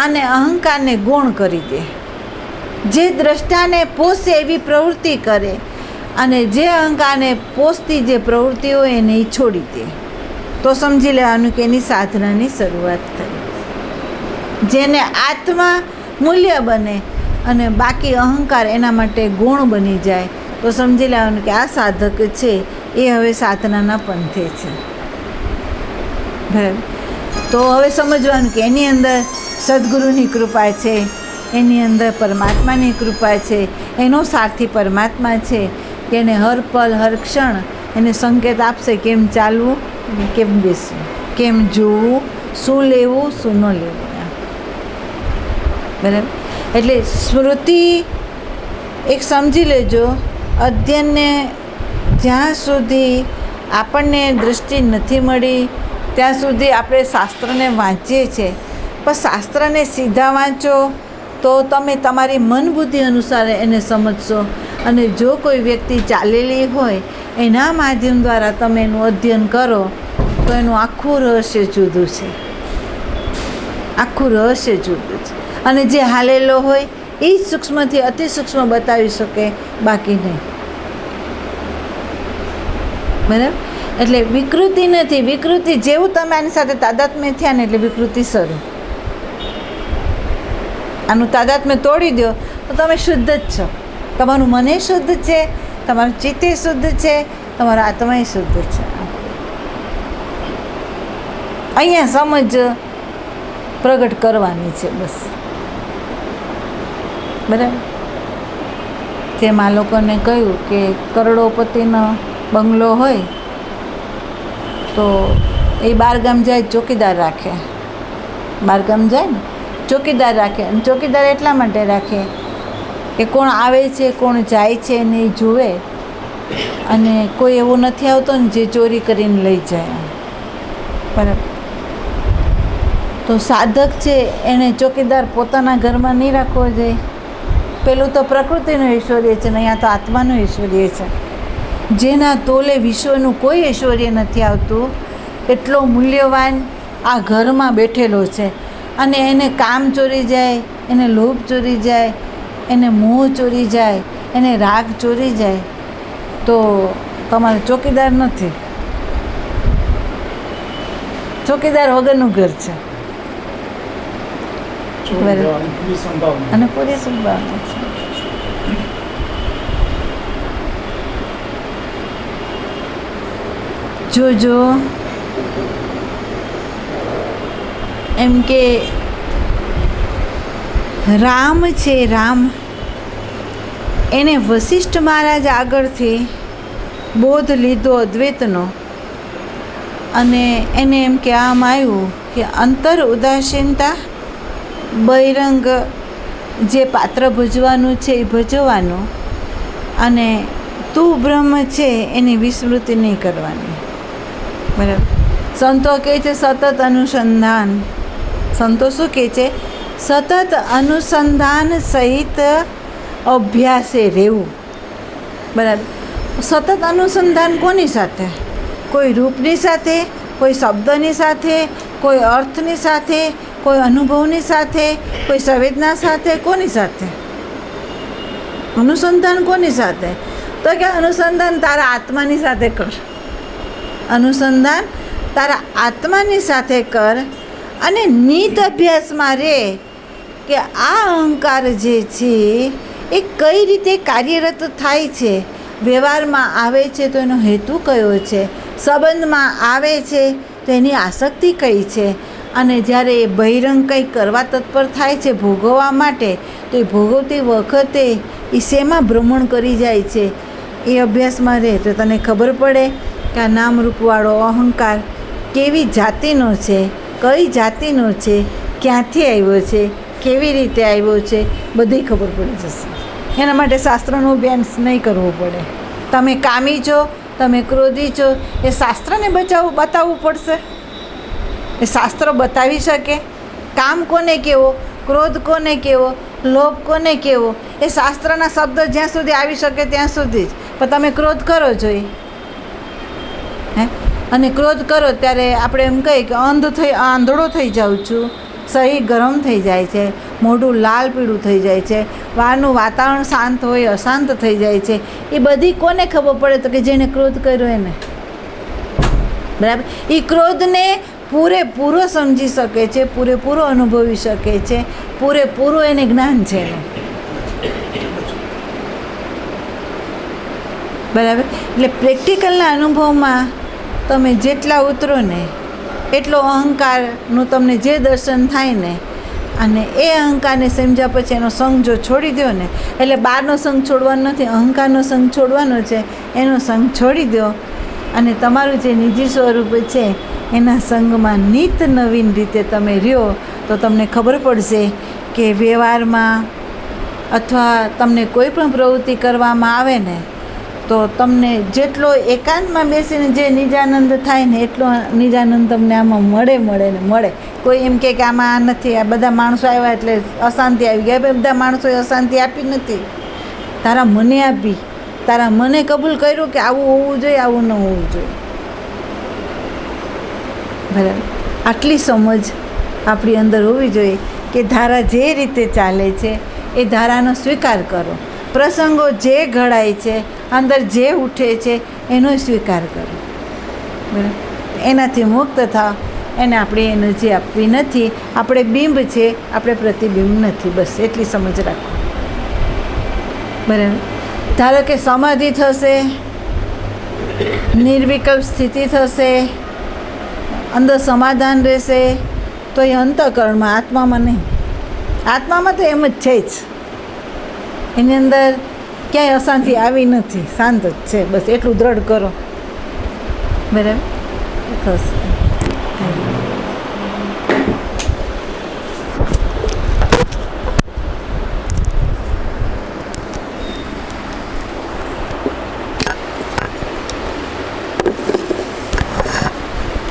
અને અહંકારને ગૌણ કરી દે, જે દ્રષ્ટાને પોષે એવી પ્રવૃત્તિ કરે અને જે અહંકારને પોષતી જે પ્રવૃત્તિ હોય એને છોડી દે, તો સમજી લેવાનું કે એની સાધનાની શરૂઆત થઈ. જેને આત્મા મૂલ્ય બને અને બાકી અહંકાર એના માટે ગુણ બની જાય, તો સમજી લેવાનું કે આ સાધક છે એ હવે સાધનાના પંથે છે. બરાબર. તો હવે સમજવાનું કે એની અંદર સદગુરુની કૃપા છે, એની અંદર પરમાત્માની કૃપા છે, એનો સારથી પરમાત્મા છે કે એને હર પલ હર ક્ષણ એને સંકેત આપશે કેમ ચાલવું, કેમ બેસવું, કેમ જોવું, શું લેવું, શું ન લેવું. બરાબર. એટલે સ્મૃતિ એક સમજી લેજો, અધ્યયનને જ્યાં સુધી આપણને દૃષ્ટિ નથી મળી ત્યાં સુધી આપણે શાસ્ત્રને વાંચીએ છીએ, પણ શાસ્ત્રને સીધા વાંચો તો તમે તમારી મન બુદ્ધિ અનુસાર એને સમજશો. અને જો કોઈ વ્યક્તિ ચાલેલી હોય એના માધ્યમ દ્વારા તમે એનું અધ્યયન કરો તો એનું આખું રહસ્ય જુદું છે, આખું રહસ્ય જુદું છે. અને જે હાલેલો હોય એ જ સૂક્ષ્મથી અતિ સૂક્ષ્મ બતાવી શકે, બાકી નહીં. બરાબર. એટલે વિકૃતિ નથી. વિકૃતિ જેવું તમે આની સાથે તાદાત્મ્ય થયા ને એટલે વિકૃતિ શરૂ. આનું તાદાત્મ્ય તોડી દો તો તમે શુદ્ધ જ છો. તમારું મને શુદ્ધ છે, તમારું ચિત્તે શુદ્ધ છે, તમારો આત્મા શુદ્ધ છે. અહીંયા સમજ પ્રગટ કરવાની છે બસ. બરાબર. જેમ આ લોકોને કહ્યું કે કરોડોપતિનો બંગલો હોય તો એ બહારગામ જાય ચોકીદાર રાખે, બહારગામ જાય ને ચોકીદાર રાખે. અને ચોકીદાર એટલા માટે રાખે કે કોણ આવે છે કોણ જાય છે ને એ જુએ, અને કોઈ એવું નથી આવતો ને જે ચોરી કરીને લઈ જાય. બરાબર. તો સાધક છે એને ચોકીદાર પોતાના ઘરમાં નહીં રાખવો જોઈએ. પેલું તો પ્રકૃતિનું ઐશ્વર્ય છે ને અહીંયા તો આત્માનું ઐશ્વર્ય છે. જેના તોલે વિશ્વનું કોઈ ઐશ્વર્ય નથી આવતું એટલો મૂલ્યવાન આ ઘરમાં બેઠેલો છે. અને એને કામ ચોરી જાય, એને લોભ ચોરી જાય, એને મોહ ચોરી જાય, એને રાગ ચોરી જાય તો તમારે ચોકીદાર નથી, ચોકીદાર વગરનું ઘર છે. અને પૂરી સંભાવના છે. જોજો એમ કે રામ છે, રામ એને વશિષ્ઠ મહારાજ આગળથી બોધ લીધો અદ્વૈતનો, અને એને એમ કહેવામાં આવ્યું કે અંતર ઉદાસીનતા, બહિરંગ જે પાત્ર ભજવાનું છે એ ભજવાનું, અને તું બ્રહ્મ છે એની વિસ્મૃતિ નહીં કરવાની. બરાબર. સંતો કહે છે સતત અનુસંધાન. સંતો શું કહે છે? સતત અનુસંધાન સહિત અભ્યાસે રહેવું. બરાબર. સતત અનુસંધાન કોની સાથે? કોઈ રૂપની સાથે, કોઈ શબ્દની સાથે, કોઈ અર્થની સાથે, કોઈ અનુભવની સાથે, કોઈ સંવેદના સાથે, કોની સાથે અનુસંધાન? કોની સાથે? તો કે અનુસંધાન તારા આત્માની સાથે કર. અનુસંધાન તારા આત્માની સાથે કર. અને નિત અભ્યાસમાં રહે કે આ અહંકાર જે છે એ કઈ રીતે કાર્યરત થાય છે, વ્યવહારમાં આવે છે તો એનો હેતુ કયો છે, સંબંધમાં આવે છે તો એની આસક્તિ કઈ છે, અને જ્યારે એ બહિરંગ કંઈ કરવા તત્પર થાય છે ભોગવવા માટે, તો એ ભોગવતી વખતે એ શેમાં ભ્રમણ કરી જાય છે એ અભ્યાસમાં રહે તો તને ખબર પડે કે આ નામરૂપવાળો અહંકાર કેવી જાતિનો છે, કઈ જાતિનો છે, ક્યાંથી આવ્યો છે, કેવી રીતે આવ્યો છે, બધી ખબર પડી જશે. એના માટે શાસ્ત્રનું અભ્યાસ નહીં કરવું પડે. તમે કામી છો, તમે ક્રોધી છો, એ શાસ્ત્રને બતાવવું પડશે. એ શાસ્ત્ર બતાવી શકે કામ કોને કેવો, ક્રોધ કોને કેવો, લોભ કોને કેવો, એ શાસ્ત્રના શબ્દ જ્યાં સુધી આવી શકે ત્યાં સુધી જ. પણ તમે ક્રોધ કરો જોઈએ અને ક્રોધ કરો ત્યારે આપણે એમ કહીએ કે આંધળો થઈ જાઉં છું, શરીર ગરમ થઈ જાય છે, મોઢું લાલ પીળું થઈ જાય છે, બહારનું વાતાવરણ શાંત હોય અશાંત થઈ જાય છે. એ બધી કોને ખબર પડે? તો કે જેને ક્રોધ કર્યો એને. બરાબર. એ ક્રોધને પૂરેપૂરો સમજી શકે છે, પૂરેપૂરો અનુભવી શકે છે, પૂરેપૂરું એને જ્ઞાન છે એનું. બરાબર. એટલે પ્રેક્ટિકલના અનુભવમાં તમે જેટલા ઉતરો ને એટલો અહંકારનું તમને જે દર્શન થાય ને, અને એ અહંકારને સમજ્યા પછી એનો સંગ જો છોડી દો ને, એટલે બહારનો સંગ છોડવાનો નથી, અહંકારનો સંગ છોડવાનો છે. એનો સંગ છોડી દો અને તમારું જે નિજી સ્વરૂપ છે એના સંગમાં નિત નવીન રીતે તમે રહ્યો તો તમને ખબર પડશે કે વ્યવહારમાં અથવા તમને કોઈ પણ પ્રવૃત્તિ કરવામાં આવે ને તો તમને જેટલો એકાંતમાં બેસીને જે નિજાનંદ થાય ને એટલો નિજાનંદ તમને આમાં મળે. કોઈ એમ કે આમાં આ નથી, આ બધા માણસો આવ્યા એટલે અશાંતિ આવી ગઈ. બધા માણસોએ અશાંતિ આપી નથી, તારા મને આપી, તારા મને કબૂલ કર્યું કે આવું હોવું જોઈએ, આવું ન હોવું જોઈએ. બરાબર. આટલી સમજ આપણી અંદર હોવી જોઈએ કે ધારા જે રીતે ચાલે છે એ ધારાનો સ્વીકાર કરો. પ્રસંગો જે ઘડાય છે, અંદર જે ઉઠે છે એનો સ્વીકાર કરો. બરાબર. એનાથી મુક્ત થાવ. એને આપણે એનર્જી આપવી નથી. આપણે બિંબ છે, આપણે પ્રતિબિંબ નથી. બસ એટલી સમજ રાખો. બરાબર. ધારો કે સમાધિ થશે, નિર્વિકલ્પ સ્થિતિ થશે, અંદર સમાધાન રહેશે, તો એ અંતઃકરણમાં, આત્મામાં નહીં. આત્મામાં તો એમ જ છે જ, એની અંદર ક્યાંય અશાંતિ આવી નથી, શાંત જ છે. બસ એટલું દ્રઢ કરો. બરાબર. થશે.